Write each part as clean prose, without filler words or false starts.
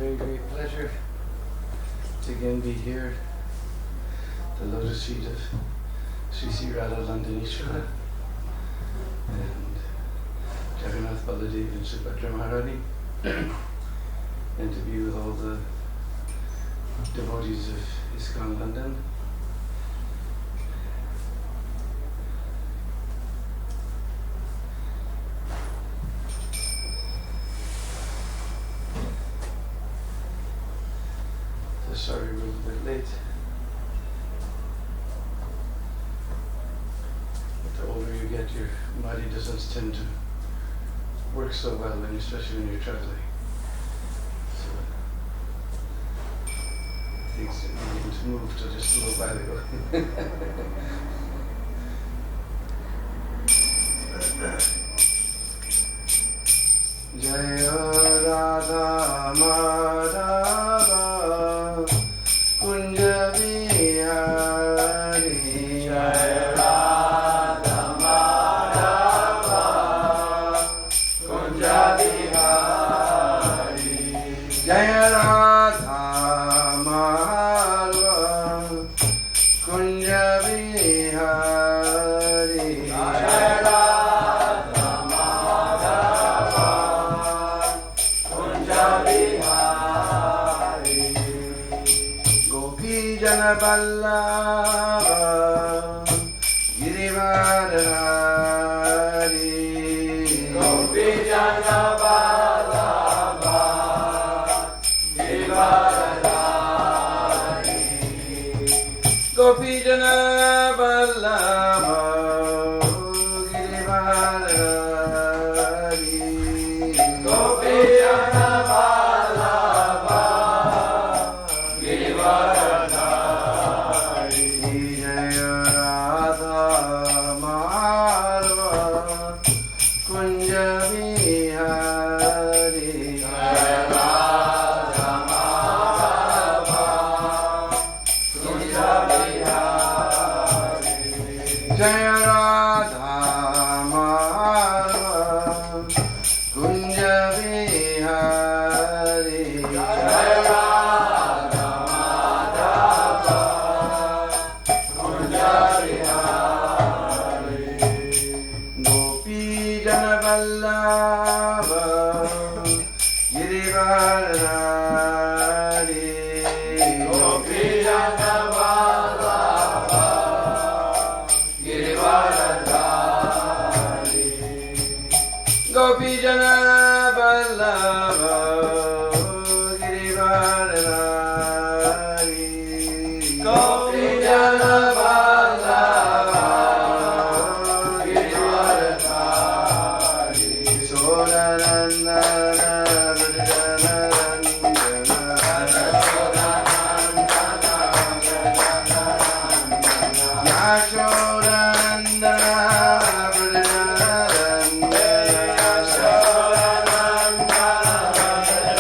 very great pleasure to again be here, the lotus feet of Sri Sri Radha Landanishwara and Jagannath Baladev and Subhadra Maharani, and to be with all the devotees of ISKCON London. Sorry, we're a little bit late. But the older you get, your body doesn't tend to work so well, and especially when you're traveling. So things didn't to move till just a little while ago. Jaya Radha Madhava Kunja Vihari Jaya Radha Madhava Kunja Vihari Jaya Radha Madhava Kunja Vihari Jaya Radha Madhava Kunja Vihari Gopi Jana Vallabha Girivaradhari Gopi Jana Vallabha Girivaradhari Gopi Jana Vallabha Girivaradhari Gopi Jana Vallabha Girivaradhari Jaya Radha Madhava Kunja Vihari Jaya Radha Madhava Kunja Vihari Jaya Radha Madhava Kunja Vihari Jaya Radha Madhava Kunja Vihari Gopi Jana Vallabha Girivaradhari Gopi Jana Vallabha Girivaradhari Gopi Jana Vallabha Girivaradhari Gopi Jana Vallabha Girivaradhari Sodanandana Yashodanandana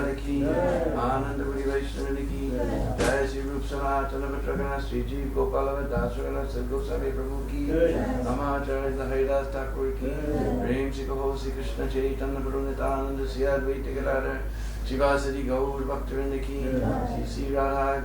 Prabhupada ki, Ananda Puri Vaishnava ki, Jai Sri Rup Sanatana Vatrakana, Sri Jeev Gopala Dasrakana, Sri Goswami Prabhu ki, Namacharya Haridas Thakur ki, Prem Sri Kaho Sri Krishna Chaitanya Prabhu Nityananda Sri Advaita Gadadhar, Shivasari Gaur Bhaktivinoda ki, Sri Radha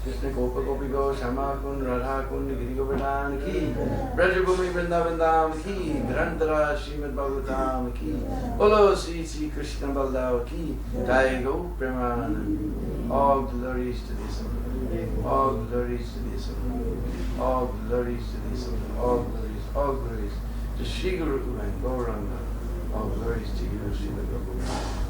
Krishna Gopa Gopi Go, Shama Kund, Radha Kund, Giri Govardhan ki, Brajabhumi Vrindavan Dham ki, Grantara Srimad Bhagavatam ki, Bolo Sri Sri Krishna Baldav ki, Jai Go Premanand. All glories to thee, Supreme. All glories to thee, Supreme. All glories to thee, Supreme. All glories to Shri Guru and Gauranga. All glories to you, Srimad Bhagavatam.